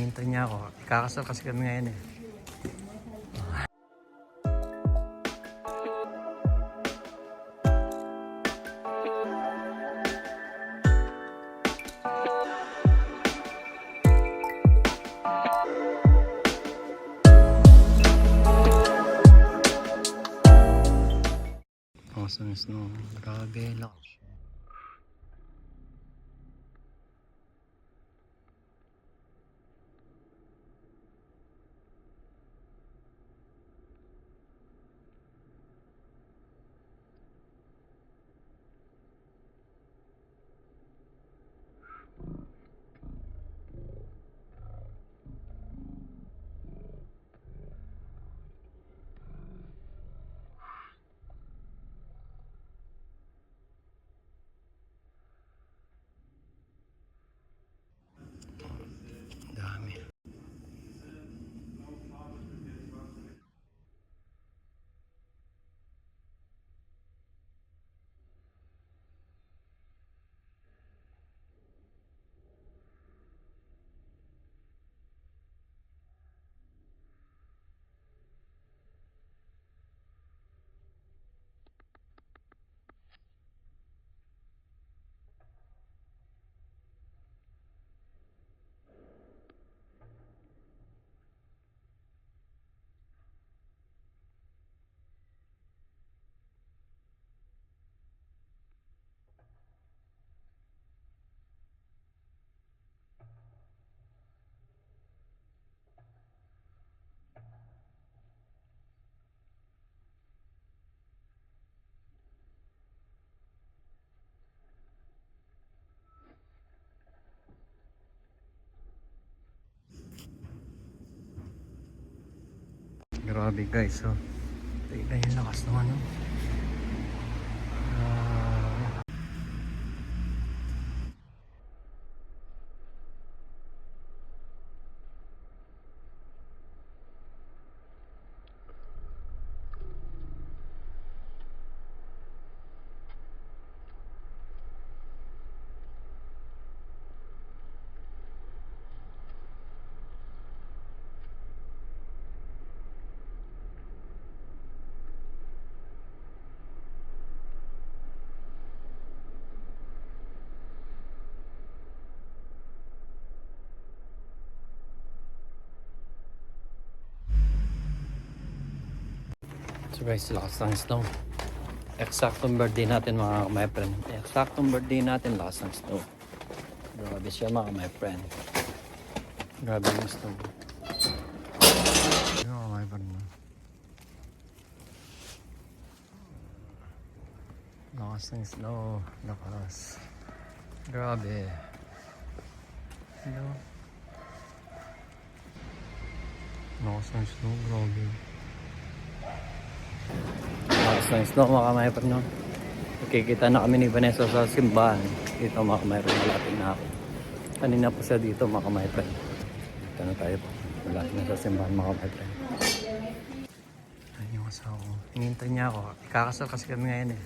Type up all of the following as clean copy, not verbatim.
Hinihintay niya ako. Kakasal kasi kami ngayon eh. Awesome snow. Grabe lang. Dami. Grabe guys, so tignan yung lakas ng ano. So guys, lakas ng snow. Eksaktong birthday natin mga my friend. Eksaktong birthday natin, lakas ng snow. Grabe siya mga my friend. Grabe yung snow. Yung mga my friend. Lakas ng snow. Lakas. Grabe. Hello. Lakas ng snow. Grabe. Lakas ng snow mga kamaypan, no? Nakikita na kami ni Vanessa sa simbahan. Dito mga kamaypan, malapit na ako. Kanina pa siya dito mga kamaypan. Dito na tayo po. Malapit na sa simbahan mga kamaypan. Ayun yung asawa ko. Hinihintay niya ako. Ikakasal kasi kami ngayon eh.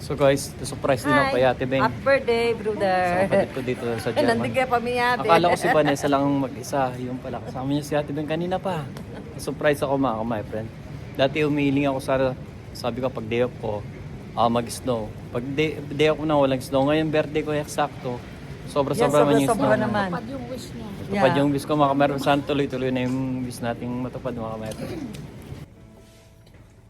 So guys, surprise din ako kay Ate Beng. Happy birthday, brother. Sa kapatid ko dito sa German. Nandig kayo pamiyate. Akala ko si Vanessa lang mag-isa. Yung pala, kasama niya si Ate Beng kanina pa. Surprise ako mga my friend. Dati umiiling ako sa, sabi ko pag day off ko, mag-snow. Pag day off ko na walang snow. Ngayon birthday ko eksakto. Sobra-sobra man yung snow. Sobra naman. Pad yung wish niya. Matupad yung wish ko mga my friend. Sana tuloy-tuloy na yung wish nating matupad mga my friend.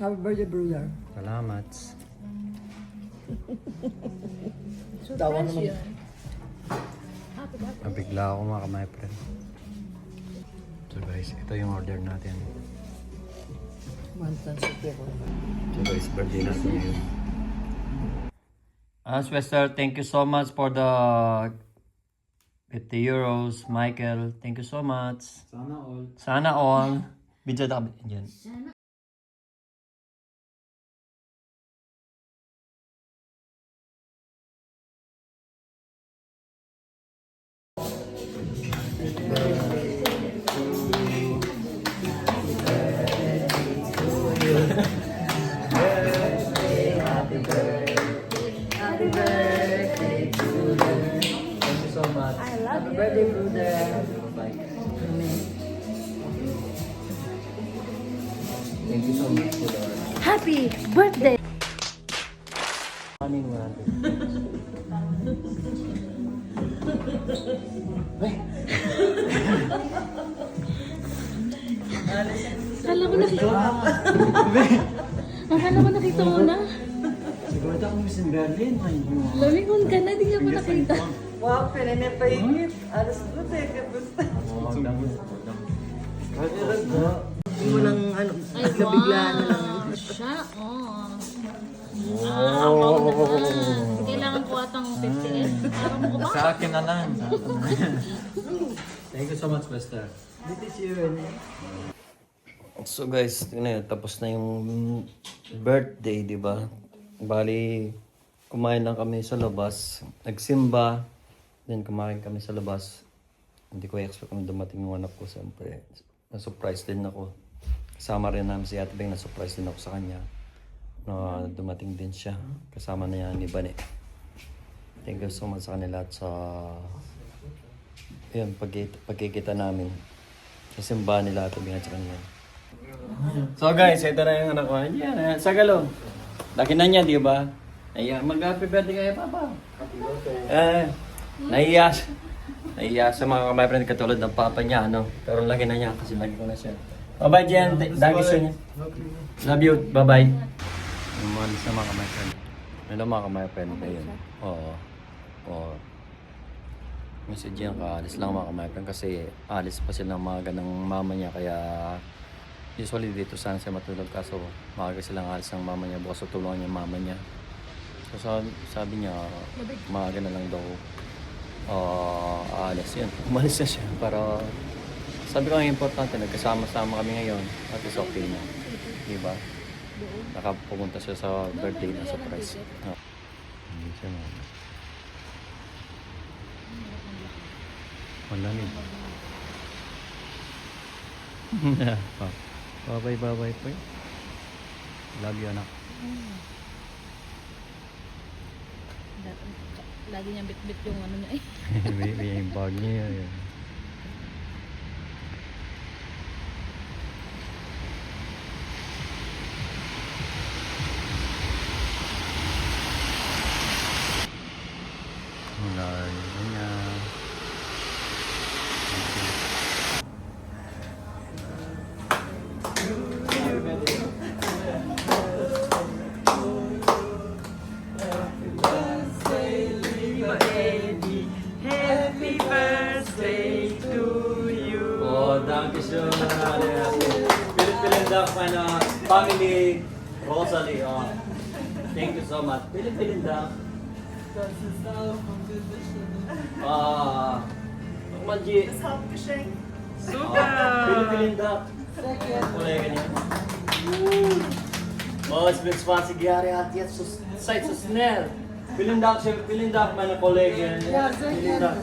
Happy birthday, brother. Salamat. Surprise yun. Nabigla ako mga my friend. So guys, ito yung order natin. Mantan sa ko. So guys, birthday natin ngayon. Swester, thank you so much for the 50 euros. Michael, thank you so much. Sana all. Sana all. Video na kami dyan. Happy birthday to you. Thank you so much. Happy birthday, brother. Bye. Amen. Thank you so much, Lord. Happy birthday! Kanin mo natin. Akala ko nakita. Akala ko nakita mo na. Siguro ako Miss Berlin. Lamingon ka na, di ka pa nakita. Wow, pinanapahingit. Alas ko, teka, gusto. Hindi mo lang, ano, Ay, nabiglaan na lang. Siya, wow naman. Kailangan ko atang 50 Para mo ko ba? Sa akin na lang. Thank you so much, Wester. Dito siya yun eh. So guys, tingnan nyo, tapos na yung birthday, di ba? Bali, kumain lang kami sa labas, nagsimba, then kumain kami sa labas. Hindi ko expect kung dumating yung anak ko, siyempre. Na-surprise din ako. Kasama rin namin si Ate Beng, na-surprise din ako sa kanya. Na dumating din siya. Kasama na yan ni Bane. Thank you so much sa kanila at sa yun, pagkikita namin. Sa simbahan nila Ate Beng at sa kanya. So guys, ito na yung anak ko. Yan, Sagalo. Laki na niya, di ba? Mag-happy birthday kayo, Papa. Happy birthday. Nahiya sa mga my friend katulad ng Papa niya, ano? Pero laki na niya kasi lagi ko na siya. Bye-bye, Jen. Lagi siya niya. Love you. Bye-bye. Umalis na mga my friend. Ano mga my friend? Ayun. Oo. Oo. Message yan ka, alis lang mga my friend kasi alis pa sila ng mga ng mama niya kaya usually dito sana siya matulog kaso maaga silang alis ng mama niya bukas tutulungan niya mama niya. So sabi niya maaga na lang daw alis yun. Umalis na siya para sabi ko ang importante nagkasama-sama kami ngayon at is okay na. Diba? Nakapupunta siya sa birthday na surprise. Hindi siya mo. Malamig. Bye-bye po. Love you, anak. Lagi niyang bit-bit yung ano niya eh. May yung bag niya yun. Malayo niya. Happy birthday to you. Oh, thank you so much. Pilip-pilip daw family Rosalie. Oh. Thank you so much. Pilip-pilip daw. Manji. Pilip-pilip daw. Mulai ganyan. Oh, es wird 20 Jahre alt jetzt seid so schnell. Vielen Dank meine Kollegen. Vielen Dank.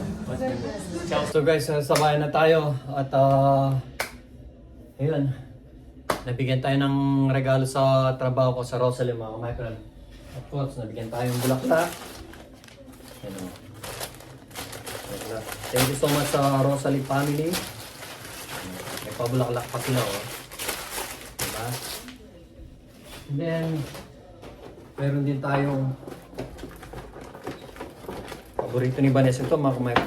Ciao. So guys, sa bahay na tayo at ayun. Nabigyan tayo ng regalo sa trabaho ko sa Rosalie mga my friend. Of course, nabigyan tayong bulaklak. Yan o. Bulaklak. Thank you so much sa Rosalie family. May pabulaklak pa sila o. Diba? And then, meron din tayong paborito ni Vanessa ito, mga kumain.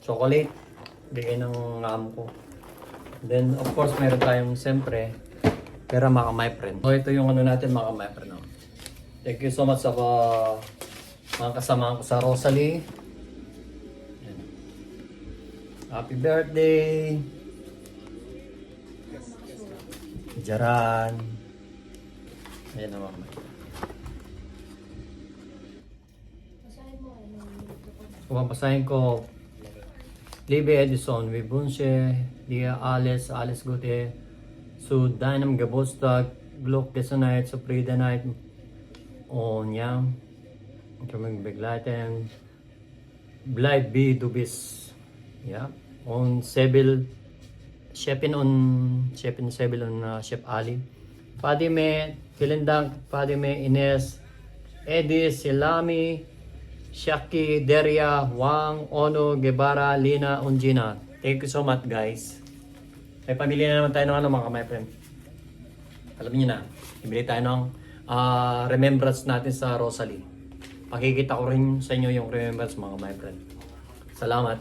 Chocolate. Bigay ng amo ko. Then, of course, meron tayong siyempre pera, mga my friend. So, ito yung ano natin, mga my friend. No? Thank you so much sa mga kasama ko sa Rosalie. Yan. Happy birthday! Jaran. Ayan na, mga my friend. Papasahin ko Libby Edison, Vibunche, Dia Alice, Alice Gute, Su Dynam Gabostag, Glock Desonite, Suprida Night, On Yang, Kaming Beglaten, Blight B Dubis, yeah, on Sebil, Shepin Sebil on Chef Ali, Padime, Kilindang, Padime Ines, Eddie Silami, Shaki, Deria, Wang, Ono, Guevara, Lina, Ungina. Thank you so much, guys. May pamilya na naman tayo ng ano, mga my friend. Alam niyo na, ibili tayo ng remembrance natin sa Rosalie. Pakikita ko rin sa inyo yung remembrance, mga my friend. Salamat.